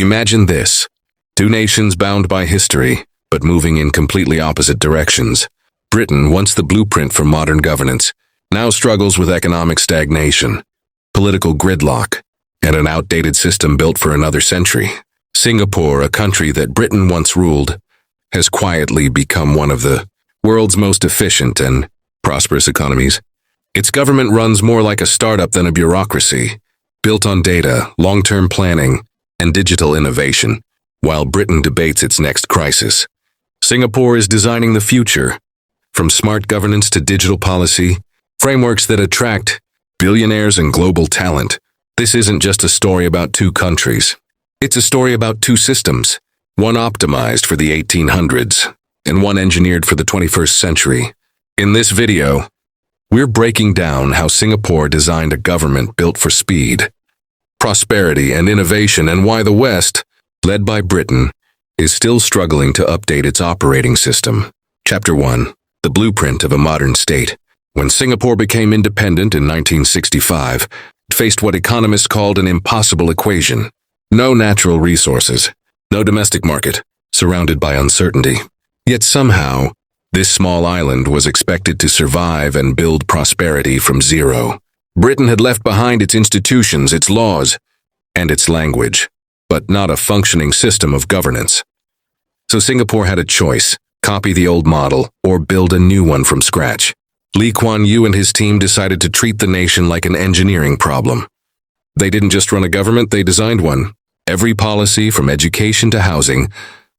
Imagine this. Two nations bound by history, but moving in completely opposite directions. Britain, once the blueprint for modern governance, now struggles with economic stagnation, political gridlock, and an outdated system built for another century. Singapore, a country that Britain once ruled, has quietly become one of the world's most efficient and prosperous economies. Its government runs more like a startup than a bureaucracy, built on data, long-term planning, and digital innovation, while Britain debates its next crisis. Singapore is designing the future, from smart governance to digital policy, frameworks that attract billionaires and global talent. This isn't just a story about two countries. It's a story about two systems, one optimized for the 1800s and one engineered for the 21st century. In this video, we're breaking down how Singapore designed a government built for speed, prosperity, and innovation, and why the West, led by Britain, is still struggling to update its operating system. Chapter 1. The Blueprint of a Modern State. When Singapore became independent in 1965, it faced what economists called an impossible equation. No natural resources, no domestic market, surrounded by uncertainty. Yet somehow, this small island was expected to survive and build prosperity from zero. Britain had left behind its institutions, its laws, and its language, but not a functioning system of governance. So Singapore had a choice: copy the old model or build a new one from scratch. Lee Kuan Yew and his team decided to treat the nation like an engineering problem. They didn't just run a government, they designed one. Every policy, from education to housing,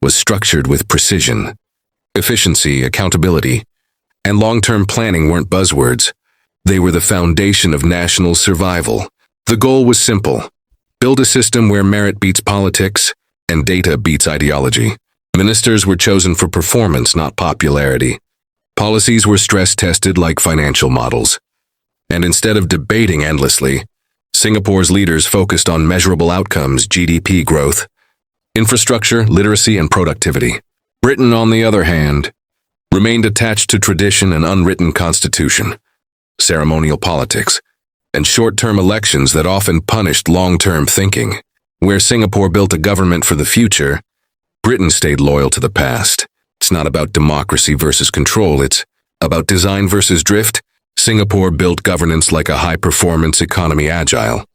was structured with precision. Efficiency, accountability, and long-term planning weren't buzzwords. They were the foundation of national survival. The goal was simple: build a system where merit beats politics and data beats ideology. Ministers were chosen for performance, not popularity. Policies were stress-tested like financial models. And instead of debating endlessly, Singapore's leaders focused on measurable outcomes: GDP growth, infrastructure, literacy, and productivity. Britain, on the other hand, remained attached to tradition and unwritten constitution, ceremonial politics, and short-term elections that often punished long-term thinking. Where Singapore built a government for the future, Britain stayed loyal to the past. It's not about democracy versus control, it's about design versus drift. Singapore built governance like a high-performance economy, agile,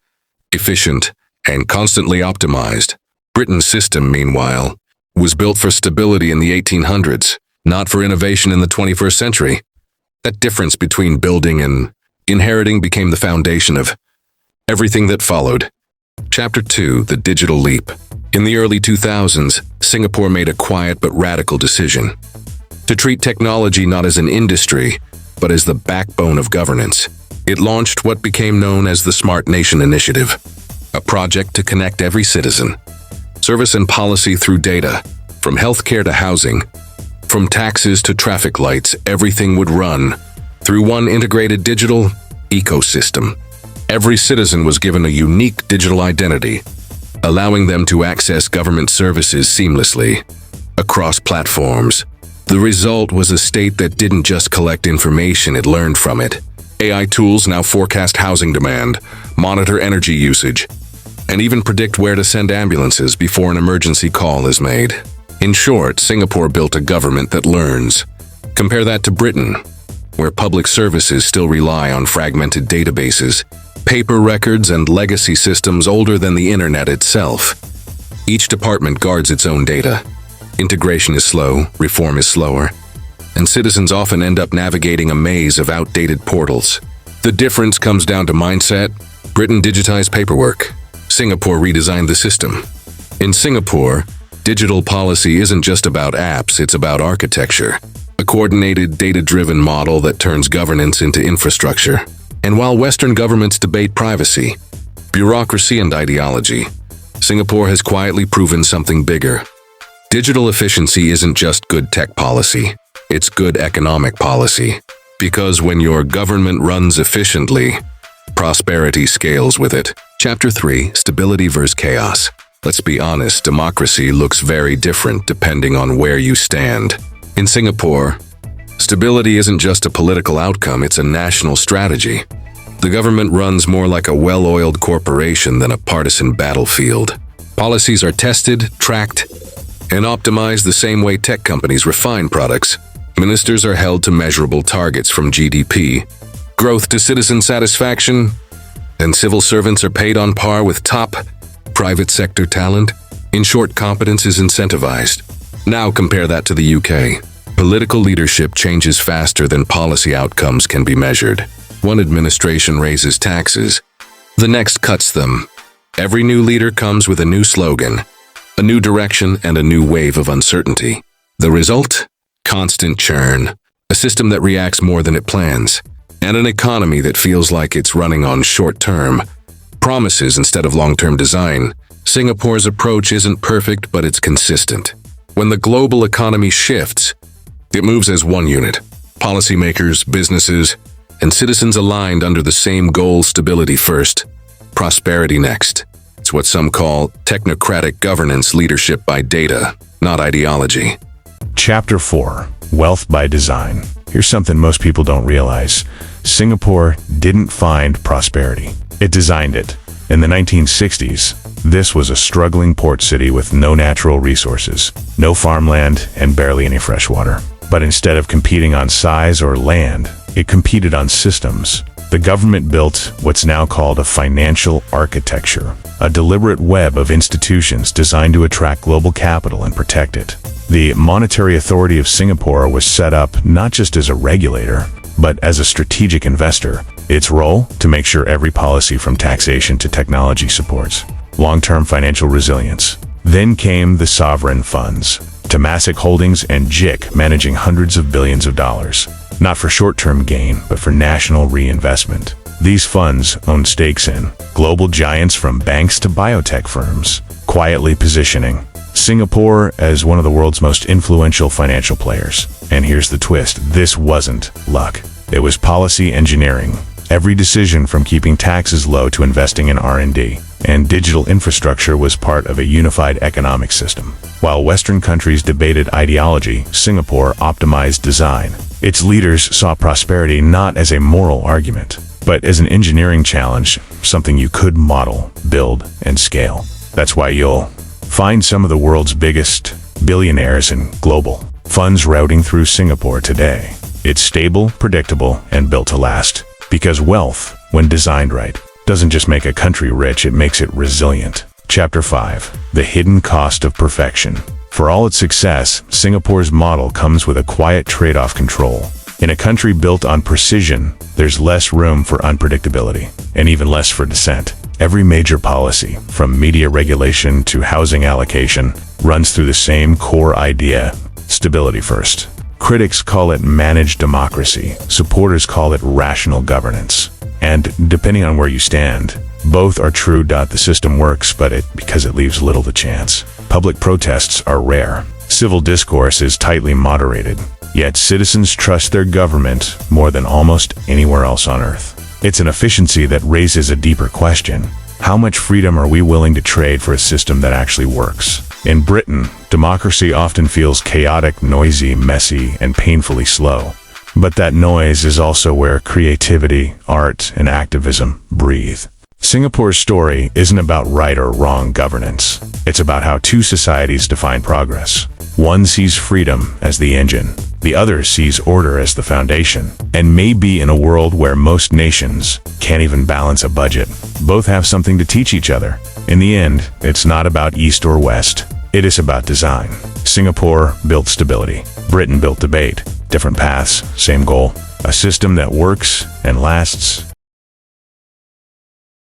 efficient, and constantly optimized. Britain's system, meanwhile, was built for stability in the 1800s, not for innovation in the 21st century. That difference between building and inheriting became the foundation of everything that followed. Chapter 2. The Digital Leap. In the early 2000s, Singapore made a quiet but radical decision to treat technology not as an industry, but as the backbone of governance. It launched what became known as the Smart Nation Initiative, a project to connect every citizen, service and policy through data. From healthcare to housing, from taxes to traffic lights, everything would run through one integrated digital ecosystem. Every citizen was given a unique digital identity, allowing them to access government services seamlessly across platforms. The result was a state that didn't just collect information, it learned from it. AI tools now forecast housing demand, monitor energy usage, and even predict where to send ambulances before an emergency call is made. In short, Singapore built a government that learns. Compare that to Britain, where public services still rely on fragmented databases, paper records, and legacy systems older than the internet itself. Each department guards its own data. Integration is slow, reform is slower, and citizens often end up navigating a maze of outdated portals. The difference comes down to mindset. Britain digitized paperwork. Singapore redesigned the system. In Singapore, digital policy isn't just about apps, it's about architecture. A coordinated, data-driven model that turns governance into infrastructure. And while Western governments debate privacy, bureaucracy, and ideology, Singapore has quietly proven something bigger. Digital efficiency isn't just good tech policy, it's good economic policy. Because when your government runs efficiently, prosperity scales with it. Chapter 3. Stability versus chaos. Let's be honest, democracy looks very different depending on where you stand. In Singapore, stability isn't just a political outcome, it's a national strategy. The government runs more like a well-oiled corporation than a partisan battlefield. Policies are tested, tracked, and optimized the same way tech companies refine products. Ministers are held to measurable targets from GDP, growth to citizen satisfaction, and civil servants are paid on par with top private sector talent. In short, competence is incentivized. Now compare that to the UK. Political leadership changes faster than policy outcomes can be measured. One administration raises taxes, the next cuts them. Every new leader comes with a new slogan, a new direction, and a new wave of uncertainty. The result? Constant churn, a system that reacts more than it plans, and an economy that feels like it's running on short-term promises instead of long-term design. Singapore's approach isn't perfect, but it's consistent. When the global economy shifts, it moves as one unit. Policymakers, businesses, and citizens aligned under the same goal: stability first, prosperity next. It's what some call technocratic governance, leadership by data, not ideology. Chapter 4. Wealth by Design. Here's something most people don't realize. Singapore didn't find prosperity. It designed it. In the 1960s, this was a struggling port city with no natural resources, no farmland, and barely any fresh water. But instead of competing on size or land, it competed on systems. The government built what's now called a financial architecture, a deliberate web of institutions designed to attract global capital and protect it. The Monetary Authority of Singapore was set up not just as a regulator, but as a strategic investor. Its role? To make sure every policy from taxation to technology supports long-term financial resilience. Then came the sovereign funds, Temasek Holdings and JIC, managing hundreds of billions of dollars, not for short-term gain, but for national reinvestment. These funds own stakes in global giants from banks to biotech firms, quietly positioning Singapore as one of the world's most influential financial players. And here's the twist: this wasn't luck. It was policy engineering. Every decision from keeping taxes low to investing in R&D and digital infrastructure was part of a unified economic system. While Western countries debated ideology, Singapore optimized design. Its leaders saw prosperity not as a moral argument, but as an engineering challenge, something you could model, build, and scale. That's why you'll find some of the world's biggest billionaires and global funds routing through Singapore today. It's stable, predictable, and built to last. Because wealth, when designed right, doesn't just make a country rich, it makes it resilient. Chapter 5. The Hidden Cost of Perfection. For all its success, Singapore's model comes with a quiet trade-off: control. In a country built on precision, there's less room for unpredictability, and even less for dissent. Every major policy, from media regulation to housing allocation, runs through the same core idea: stability first. Critics call it managed democracy. Supporters call it rational governance. And depending on where you stand, both are true. The system works, because it leaves little to chance. Public protests are rare. Civil discourse is tightly moderated. Yet citizens trust their government more than almost anywhere else on earth. It's an efficiency that raises a deeper question: how much freedom are we willing to trade for a system that actually works? In Britain, democracy often feels chaotic, noisy, messy, and painfully slow. But that noise is also where creativity, art, and activism breathe. Singapore's story isn't about right or wrong governance. It's about how two societies define progress. One sees freedom as the engine. The other sees order as the foundation. And maybe in a world where most nations can't even balance a budget, both have something to teach each other. In the end, it's not about East or West. It is about design. Singapore built stability. Britain built debate. Different paths, same goal. A system that works and lasts